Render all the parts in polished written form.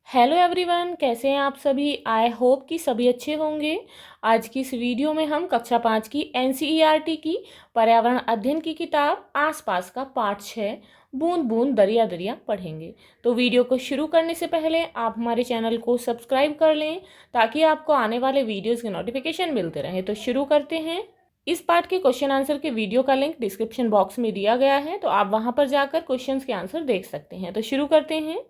Hello everyone, कैसे हैं आप सभी। आई होप कि सभी अच्छे होंगे। आज की इस वीडियो में हम कक्षा 5 की एनसीईआरटी की पर्यावरण अध्ययन की किताब आसपास का पाठ 6 बूंद बूंद दरिया दरिया पढ़ेंगे। तो वीडियो को शुरू करने से पहले आप हमारे चैनल को सब्सक्राइब कर लें ताकि आपको आने वाले वीडियोज़ के नोटिफिकेशन मिलते रहें। तो शुरू करते हैं। इस पाठ के क्वेश्चन आंसर के वीडियो का लिंक डिस्क्रिप्शन बॉक्स में दिया गया है, तो आप वहां पर जाकर क्वेश्चंस के आंसर देख सकते हैं। तो शुरू करते हैं।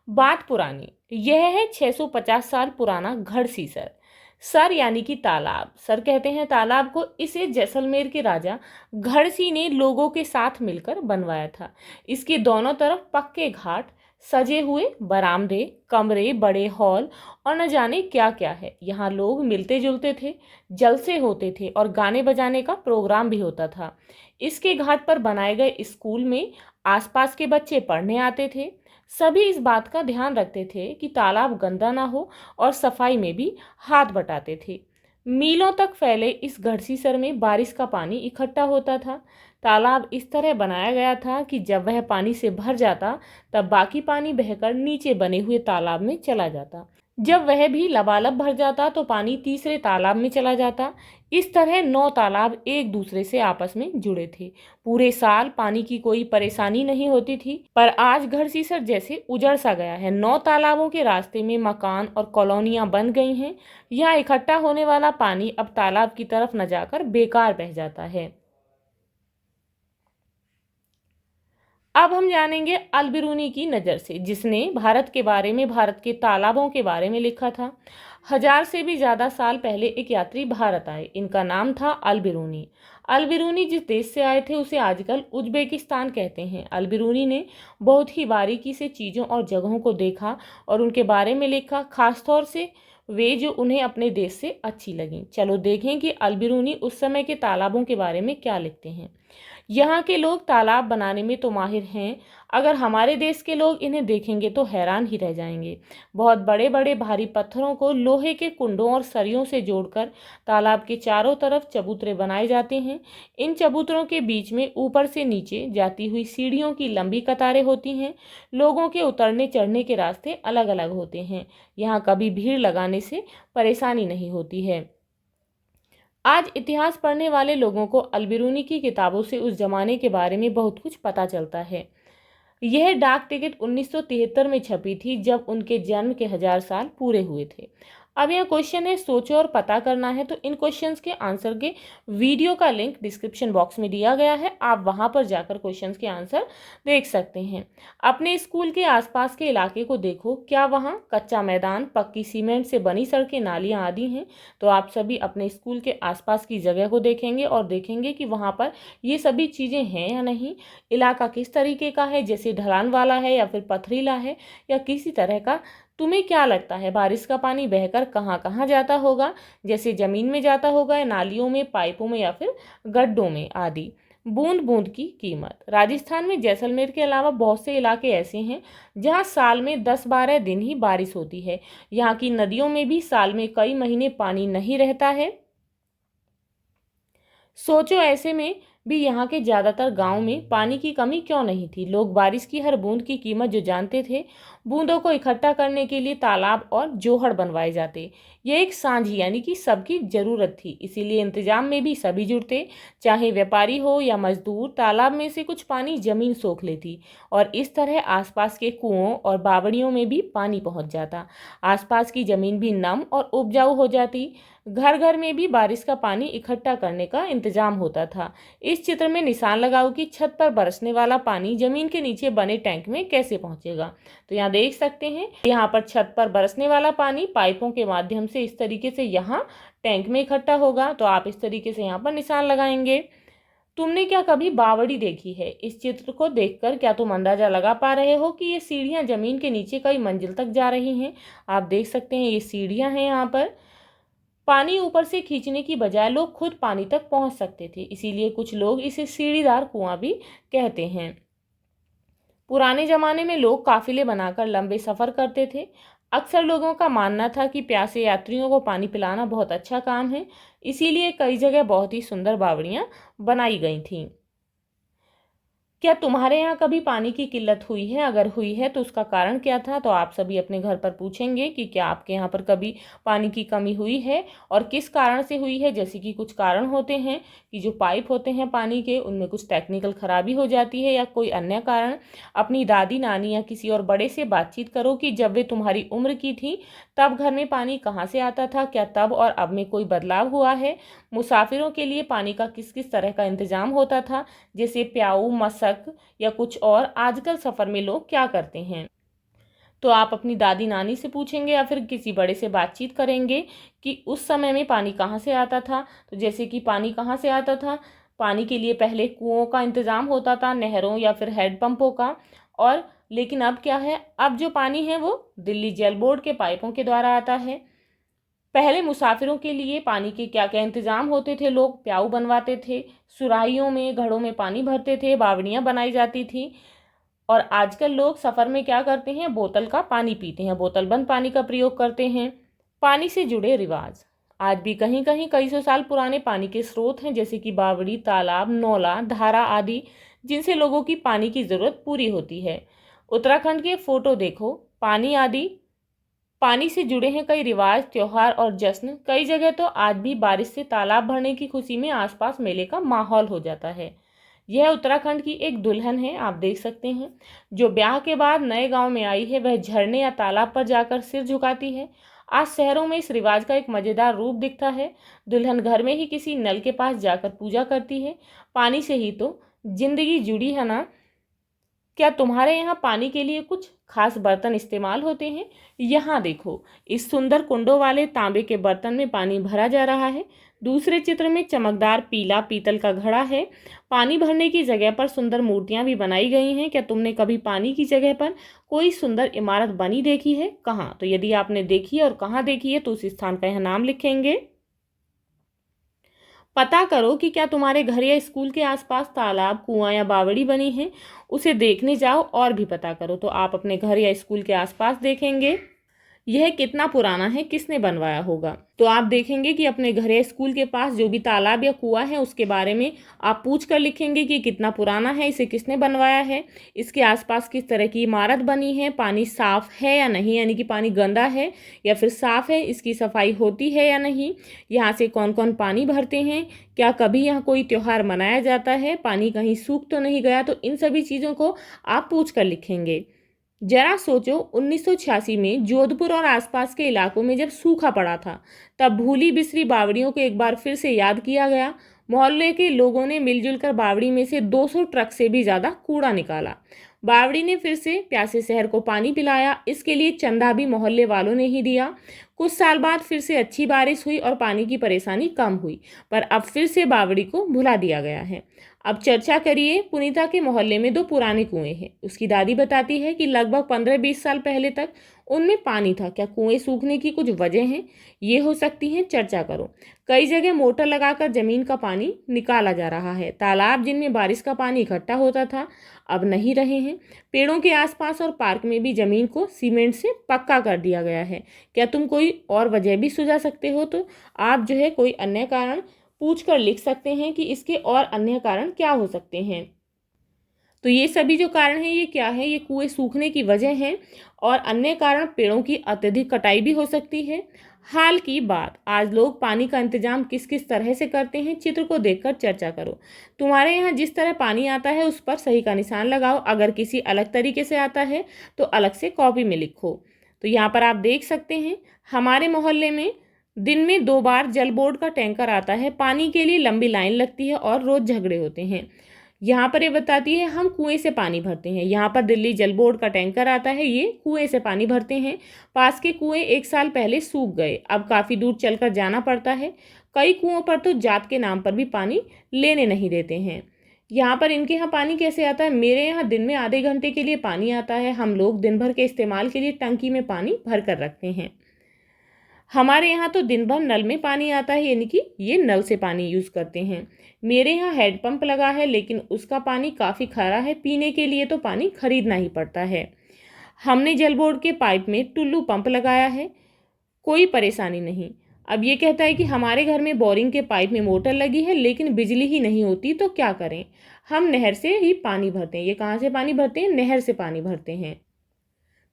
बात पुरानी। यह है 650 साल पुराना घड़सीसर। सर यानी कि तालाब, सर कहते हैं तालाब को। इसे जैसलमेर के राजा घड़सी ने लोगों के साथ मिलकर बनवाया था। इसके दोनों तरफ पक्के घाट, सजे हुए बरामदे, कमरे, बड़े हॉल और न जाने क्या क्या है। यहाँ लोग मिलते जुलते थे, जलसे होते थे और गाने बजाने का प्रोग्राम भी होता था। इसके घाट पर बनाए गए स्कूल में आसपास के बच्चे पढ़ने आते थे। सभी इस बात का ध्यान रखते थे कि तालाब गंदा ना हो और सफाई में भी हाथ बटाते थे। मीलों तक फैले इस घड़सीसर में बारिश का पानी इकट्ठा होता था। तालाब इस तरह बनाया गया था कि जब वह पानी से भर जाता तब बाकी पानी बहकर नीचे बने हुए तालाब में चला जाता। जब वह भी लबालब भर जाता तो पानी तीसरे तालाब में चला जाता। इस तरह 9 तालाब एक दूसरे से आपस में जुड़े थे। पूरे साल पानी की कोई परेशानी नहीं होती थी। पर आज घड़सीसर जैसे उजड़ सा गया है। 9 तालाबों के रास्ते में मकान और कॉलोनियां बन गई हैं। यहाँ इकट्ठा होने वाला पानी अब तालाब की तरफ न जाकर बेकार बह जाता है। अब हम जानेंगे अलबिरूनी की नज़र से, जिसने भारत के बारे में, भारत के तालाबों के बारे में लिखा था। 1000 से भी ज़्यादा साल पहले एक यात्री भारत आए। इनका नाम था अलबिरूनी। अलबिरूनी जिस देश से आए थे उसे आजकल उज्बेकिस्तान कहते हैं। अलबिरूनी ने बहुत ही बारीकी से चीज़ों और जगहों को देखा और उनके बारे में लिखा, खासतौर से वे जो उन्हें अपने देश से अच्छी लगीं। चलो देखें कि अलबिरूनी उस समय के तालाबों के बारे में क्या लिखते हैं। यहाँ के लोग तालाब बनाने में तो माहिर हैं। अगर हमारे देश के लोग इन्हें देखेंगे तो हैरान ही रह जाएंगे। बहुत बड़े बड़े भारी पत्थरों को लोहे के कुंडों और सरियों से जोड़कर तालाब के चारों तरफ चबूतरे बनाए जाते हैं। इन चबूतरों के बीच में ऊपर से नीचे जाती हुई सीढ़ियों की लंबी कतारें होती हैं। लोगों के उतरने चढ़ने के रास्ते अलग अलग होते हैं। यहाँ कभी भीड़ लगाने से परेशानी नहीं होती है। आज इतिहास पढ़ने वाले लोगों को अलबिरूनी की किताबों से उस जमाने के बारे में बहुत कुछ पता चलता है। यह डाक टिकट 1973 में छपी थी, जब उनके जन्म के 1000 साल पूरे हुए थे। अब यह क्वेश्चन है, सोचो और पता करना है। तो इन क्वेश्चंस के आंसर के वीडियो का लिंक डिस्क्रिप्शन बॉक्स में दिया गया है, आप वहां पर जाकर क्वेश्चंस के आंसर देख सकते हैं। अपने स्कूल के आसपास के इलाके को देखो, क्या वहां कच्चा मैदान, पक्की सीमेंट से बनी सड़कें, नालियां आदि हैं? तो आप सभी अपने स्कूल के आसपास की जगह को देखेंगे और देखेंगे कि वहां पर ये सभी चीज़ें हैं या नहीं। इलाका किस तरीके का है, जैसे ढलान वाला है या फिर पथरीला है या किसी तरह का। तुम्हें क्या लगता है बारिश का पानी बहकर कहाँ कहाँ जाता होगा? जैसे जमीन में जाता होगा या नालियों में, पाइपों में या फिर गड्ढों में आदि। बूंद बूंद की कीमत। राजस्थान में जैसलमेर के अलावा बहुत से इलाके ऐसे हैं जहां साल में 10-12 दिन ही बारिश होती है। यहाँ की नदियों में भी साल में कई महीने पानी नहीं रहता है। सोचो ऐसे में भी यहाँ के ज़्यादातर गांव में पानी की कमी क्यों नहीं थी। लोग बारिश की हर बूंद की कीमत जो जानते थे। बूंदों को इकट्ठा करने के लिए तालाब और जोहड़ बनवाए जाते। यह एक सांझी यानी कि सबकी जरूरत थी, इसीलिए इंतजाम में भी सभी जुड़ते। चाहे व्यापारी हो या मजदूर, तालाब में से कुछ पानी जमीन सोख लेती और इस तरह आसपास के कुओं और बावड़ियों में भी पानी पहुंच जाता। आसपास की जमीन भी नम और उपजाऊ हो जाती। घर घर में भी बारिश का पानी इकट्ठा करने का इंतजाम होता था। इस चित्र में निशान लगाओ कि छत पर बरसने वाला पानी जमीन के नीचे बने टैंक में कैसे पहुंचेगा। तो यहाँ देख सकते हैं, यहाँ पर छत पर बरसने वाला पानी पाइपों के माध्यम से इस तरीके से यहाँ टैंक में इकट्ठा होगा। तो आप इस तरीके से यहाँ पर निशान लगाएंगे। तुमने क्या कभी बावड़ी देखी है? इस चित्र को देखकर क्या तुम अंदाजा लगा पा रहे हो कि ये सीढ़ियाँ जमीन के नीचे कई मंजिल तक जा रही हैं? आप देख सकते हैं ये सीढ़ियाँ हैं। यहाँ पर पानी ऊपर से खींचने की बजाय लोग खुद पानी तक पहुंच सकते थे, इसीलिए कुछ लोग इसे सीढ़ीदार कुआं भी कहते हैं। पुराने जमाने में लोग काफिले बनाकर लंबे सफर करते थे। अक्सर लोगों का मानना था कि प्यासे यात्रियों को पानी पिलाना बहुत अच्छा काम है, इसीलिए कई जगह बहुत ही सुंदर बावड़ियां बनाई गई थीं। क्या तुम्हारे यहाँ कभी पानी की किल्लत हुई है? अगर हुई है तो उसका कारण क्या था? तो आप सभी अपने घर पर पूछेंगे कि क्या आपके यहाँ पर कभी पानी की कमी हुई है और किस कारण से हुई है। जैसे कि कुछ कारण होते हैं कि जो पाइप होते हैं पानी के, उनमें कुछ टेक्निकल खराबी हो जाती है या कोई अन्य कारण। अपनी दादी नानी या किसी और बड़े से बातचीत करो कि जब वे तुम्हारी उम्र की थी तब घर में पानी कहाँ से आता था, क्या तब और अब में कोई बदलाव हुआ है। मुसाफिरों के लिए पानी का किस किस तरह का इंतजाम होता था, जैसे प्याऊ, मशक या कुछ और। आजकल सफ़र में लोग क्या करते हैं। तो आप अपनी दादी नानी से पूछेंगे या फिर किसी बड़े से बातचीत करेंगे कि उस समय में पानी कहाँ से आता था। तो जैसे कि पानी कहाँ से आता था, पानी के लिए पहले कुओं का इंतज़ाम होता था, नहरों या फिर हैंडपंपों का। और लेकिन अब क्या है, अब जो पानी है वो दिल्ली जल बोर्ड के पाइपों के द्वारा आता है। पहले मुसाफिरों के लिए पानी के क्या क्या इंतजाम होते थे। लोग प्याऊ बनवाते थे, सुराहियों में घड़ों में पानी भरते थे, बावड़ियाँ बनाई जाती थी। और आजकल लोग सफ़र में क्या करते हैं, बोतल का पानी पीते हैं, बोतल बंद पानी का प्रयोग करते हैं। पानी से जुड़े रिवाज आज भी कहीं कहीं कई सौ साल पुराने पानी के स्रोत हैं, जैसे कि बावड़ी, तालाब, नौला, धारा आदि, जिनसे लोगों की पानी की ज़रूरत पूरी होती है। उत्तराखंड के फोटो देखो, पानी आदि पानी से जुड़े हैं कई रिवाज, त्योहार और जश्न। कई जगह तो आज भी बारिश से तालाब भरने की खुशी में आसपास मेले का माहौल हो जाता है। यह उत्तराखंड की एक दुल्हन है, आप देख सकते हैं, जो ब्याह के बाद नए गांव में आई है। वह झरने या तालाब पर जाकर सिर झुकाती है। आज शहरों में इस रिवाज का एक मजेदार रूप दिखता है। दुल्हन घर में ही किसी नल के पास जाकर पूजा करती है। पानी से ही तो जिंदगी जुड़ी है ना। क्या तुम्हारे यहाँ पानी के लिए कुछ खास बर्तन इस्तेमाल होते हैं? यहाँ देखो, इस सुंदर कुंडों वाले तांबे के बर्तन में पानी भरा जा रहा है। दूसरे चित्र में चमकदार पीला पीतल का घड़ा है। पानी भरने की जगह पर सुंदर मूर्तियां भी बनाई गई हैं। क्या तुमने कभी पानी की जगह पर कोई सुंदर इमारत बनी देखी है? कहाँ? तो यदि आपने देखी है और कहाँ देखी है तो उस स्थान का यहाँ नाम लिखेंगे। पता करो कि क्या तुम्हारे घर या स्कूल के आसपास तालाब, कुआं या बावड़ी बनी है। उसे देखने जाओ और भी पता करो। तो आप अपने घर या स्कूल के आसपास देखेंगे यह कितना पुराना है, किसने बनवाया होगा। तो आप देखेंगे कि अपने घर या स्कूल के पास जो भी तालाब या कुआं है उसके बारे में आप पूछ कर लिखेंगे कि कितना पुराना है, इसे किसने बनवाया है, इसके आसपास किस तरह की इमारत बनी है, पानी साफ है या नहीं, यानी कि पानी गंदा है या फिर साफ है, इसकी सफाई होती है या नहीं, यहाँ से कौन कौन पानी भरते हैं, क्या कभी यहाँ कोई त्यौहार मनाया जाता है, पानी कहीं सूख तो नहीं गया। तो इन सभी चीज़ों को आप पूछ कर लिखेंगे। जरा सोचो, 1986 में जोधपुर और आसपास के इलाकों में जब सूखा पड़ा था, तब भूली बिसरी बावड़ियों को एक बार फिर से याद किया गया। मोहल्ले के लोगों ने मिलजुल कर बावड़ी में से 200 ट्रक से भी ज़्यादा कूड़ा निकाला। बावड़ी ने फिर से प्यासे शहर को पानी पिलाया। इसके लिए चंदा भी मोहल्ले वालों ने ही दिया। कुछ साल बाद फिर से अच्छी बारिश हुई और पानी की परेशानी कम हुई, पर अब फिर से बावड़ी को भुला दिया गया है। अब चर्चा करिए। पुनीता के मोहल्ले में 2 पुराने कुएं हैं। उसकी दादी बताती है कि लगभग 15-20 साल पहले तक उनमें पानी था। क्या कुएं सूखने की कुछ वजह हैं? ये हो सकती हैं, चर्चा करो। कई जगह मोटर लगाकर जमीन का पानी निकाला जा रहा है। तालाब जिनमें बारिश का पानी इकट्ठा होता था अब नहीं रहे हैं। पेड़ों के आसपास और पार्क में भी जमीन को सीमेंट से पक्का कर दिया गया है। क्या तुम कोई और वजह भी सुझा सकते हो? तो आप जो है कोई अन्य कारण पूछ कर लिख सकते हैं कि इसके और अन्य कारण क्या हो सकते हैं। तो ये सभी जो कारण हैं ये क्या है, ये कुएं सूखने की वजह है। और अन्य कारण पेड़ों की अत्यधिक कटाई भी हो सकती है। हाल की बात, आज लोग पानी का इंतजाम किस किस तरह से करते हैं, चित्र को देखकर चर्चा करो। तुम्हारे यहाँ जिस तरह पानी आता है उस पर सही का निशान लगाओ। अगर किसी अलग तरीके से आता है तो अलग से कॉपी में लिखो। तो यहाँ पर आप देख सकते हैं, हमारे मोहल्ले में दिन में 2 बार जल बोर्ड का टैंकर आता है। पानी के लिए लंबी लाइन लगती है और रोज झगड़े होते हैं। यहाँ पर ये बताती है हम कुएं से पानी भरते हैं। यहाँ पर दिल्ली जल बोर्ड का टैंकर आता है, ये कुएं से पानी भरते हैं। पास के कुएं 1 साल पहले सूख गए, अब काफ़ी दूर चलकर जाना पड़ता है। कई कुओं पर तो जात के नाम पर भी पानी लेने नहीं देते हैं। यहाँ पर इनके यहाँ पानी कैसे आता है? मेरे यहाँ दिन में आधे घंटे के लिए पानी आता है। हम लोग दिन भर के इस्तेमाल के लिए टंकी में पानी भर कर रखते हैं। हमारे यहाँ तो दिन भर नल में पानी आता है, यानी कि ये नल से पानी यूज़ करते हैं। मेरे यहाँ हैंडपंप लगा है, लेकिन उसका पानी काफ़ी खारा है। पीने के लिए तो पानी खरीदना ही पड़ता है। हमने जल बोर्ड के पाइप में टुल्लू पंप लगाया है, कोई परेशानी नहीं। अब ये कहता है कि हमारे घर में बोरिंग के पाइप में मोटर लगी है लेकिन बिजली ही नहीं होती तो क्या करें। हम नहर से ही पानी भरते हैं। ये कहाँ से पानी भरते हैं? नहर से पानी भरते हैं।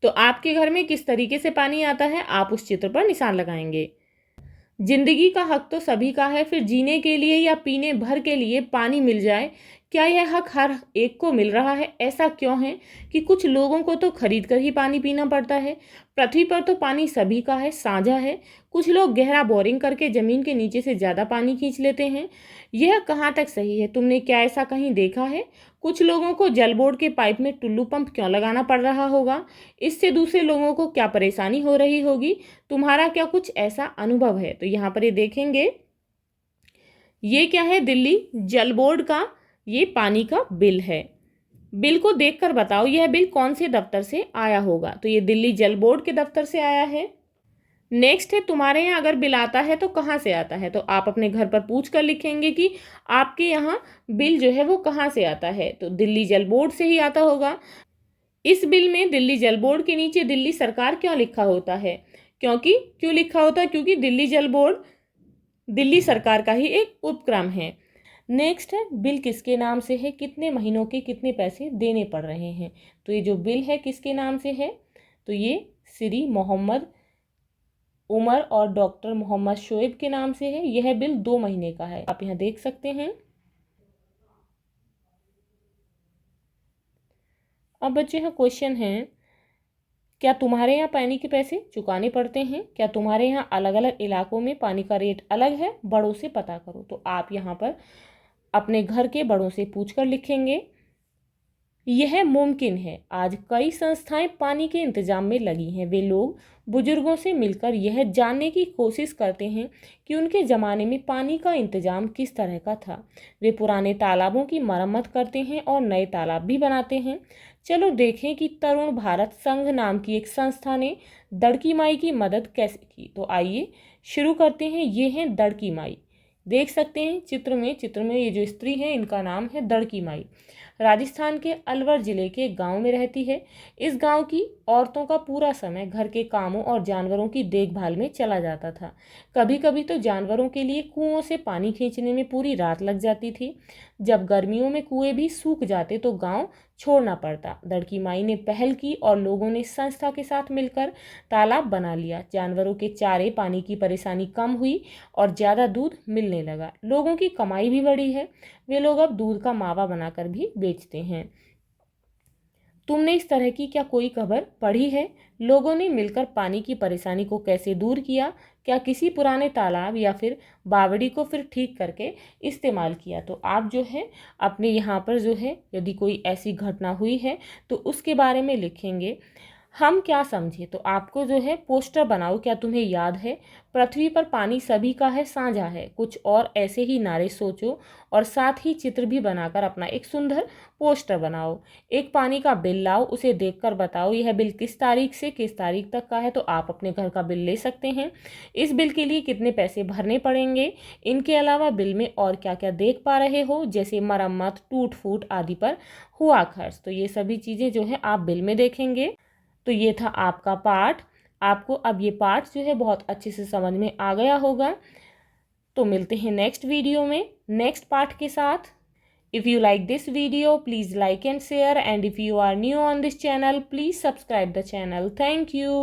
तो आपके घर में किस तरीके से पानी आता है, आप उस चित्र पर निशान लगाएंगे। जिंदगी का हक तो सभी का है, फिर जीने के लिए या पीने भर के लिए पानी मिल जाए, क्या यह हक हर एक को मिल रहा है? ऐसा क्यों है कि कुछ लोगों को तो खरीद कर ही पानी पीना पड़ता है? पृथ्वी पर तो पानी सभी का है, साझा है। कुछ लोग गहरा बोरिंग करके जमीन के नीचे से ज़्यादा पानी खींच लेते हैं। यह कहाँ तक सही है? तुमने क्या ऐसा कहीं देखा है? कुछ लोगों को जल बोर्ड के पाइप में टुल्लू पंप क्यों लगाना पड़ रहा होगा? इससे दूसरे लोगों को क्या परेशानी हो रही होगी? तुम्हारा क्या कुछ ऐसा अनुभव है? तो यहाँ पर ये देखेंगे, ये क्या है? दिल्ली जल बोर्ड का ये पानी का बिल है। बिल को देखकर बताओ यह बिल कौन से दफ्तर से आया होगा। तो ये दिल्ली जल बोर्ड के दफ्तर से आया है। नेक्स्ट है, तुम्हारे यहाँ अगर बिल आता है तो कहाँ से आता है? तो आप अपने घर पर पूछ कर लिखेंगे कि आपके यहाँ बिल जो है वो कहाँ से आता है। तो दिल्ली जल बोर्ड से ही आता होगा। इस बिल में दिल्ली जल बोर्ड के नीचे दिल्ली सरकार क्यों लिखा होता है? क्यों लिखा होता है? क्योंकि दिल्ली जल बोर्ड दिल्ली सरकार का ही एक उपक्रम है। नेक्स्ट है, बिल किसके नाम से है? कितने महीनों के कितने पैसे देने पड़ रहे हैं? तो ये जो बिल है किसके नाम से है? तो ये श्री मोहम्मद उमर और डॉक्टर मोहम्मद शोएब के नाम से है। यह बिल 2 महीने का है, आप यहाँ देख सकते हैं। अब बच्चे यहाँ क्वेश्चन है, क्या तुम्हारे यहाँ पानी के पैसे चुकाने पड़ते हैं? क्या तुम्हारे यहाँ अलग अलग इलाकों में पानी का रेट अलग है? बड़ों से पता करो। तो आप यहाँ पर अपने घर के बड़ों से पूछकर लिखेंगे। यह मुमकिन है। आज कई संस्थाएं पानी के इंतजाम में लगी हैं। वे लोग बुजुर्गों से मिलकर यह जानने की कोशिश करते हैं कि उनके ज़माने में पानी का इंतजाम किस तरह का था। वे पुराने तालाबों की मरम्मत करते हैं और नए तालाब भी बनाते हैं। चलो देखें कि तरुण भारत संघ नाम की एक संस्था ने दड़की माई की मदद कैसे की। तो आइए शुरू करते हैं। ये हैं दड़की माई, देख सकते हैं चित्र में ये जो स्त्री है इनका नाम है दड़की माई। राजस्थान के अलवर जिले के गांव में रहती है। इस गांव की औरतों का पूरा समय घर के कामों और जानवरों की देखभाल में चला जाता था। कभी कभी तो जानवरों के लिए कुओं से पानी खींचने में पूरी रात लग जाती थी। जब गर्मियों में कुएं भी सूख जाते तो गांव छोड़ना पड़ता। दड़की माई ने पहल की और लोगों ने संस्था के साथ मिलकर तालाब बना लिया। जानवरों के चारे पानी की परेशानी कम हुई और ज़्यादा दूध मिलने लगा। लोगों की कमाई भी बढ़ी है। वे लोग अब दूध का मावा बनाकर भी बेचते हैं। तुमने इस तरह की क्या कोई खबर पढ़ी है? लोगों ने मिलकर पानी की परेशानी को कैसे दूर किया? क्या किसी पुराने तालाब या फिर बावड़ी को फिर ठीक करके इस्तेमाल किया? तो आप जो है अपने यहाँ पर जो है यदि कोई ऐसी घटना हुई है तो उसके बारे में लिखेंगे। हम क्या समझे? तो आपको जो है पोस्टर बनाओ। क्या तुम्हें याद है? पृथ्वी पर पानी सभी का है, साझा है। कुछ और ऐसे ही नारे सोचो और साथ ही चित्र भी बनाकर अपना एक सुंदर पोस्टर बनाओ। एक पानी का बिल लाओ, उसे देखकर बताओ यह बिल किस तारीख से किस तारीख तक का है। तो आप अपने घर का बिल ले सकते हैं। इस बिल के लिए कितने पैसे भरने पड़ेंगे? इनके अलावा बिल में और क्या क्या देख पा रहे हो, जैसे मरम्मत, टूट फूट आदि पर हुआ खर्च। तो ये सभी चीज़ें जो है आप बिल में देखेंगे। तो ये था आपका पाठ। आपको अब ये पाठ जो है बहुत अच्छे से समझ में आ गया होगा। तो मिलते हैं नेक्स्ट वीडियो में नेक्स्ट पाठ के साथ। If you like this video, please like and share, and if you are new on this channel, please subscribe the channel. Thank you.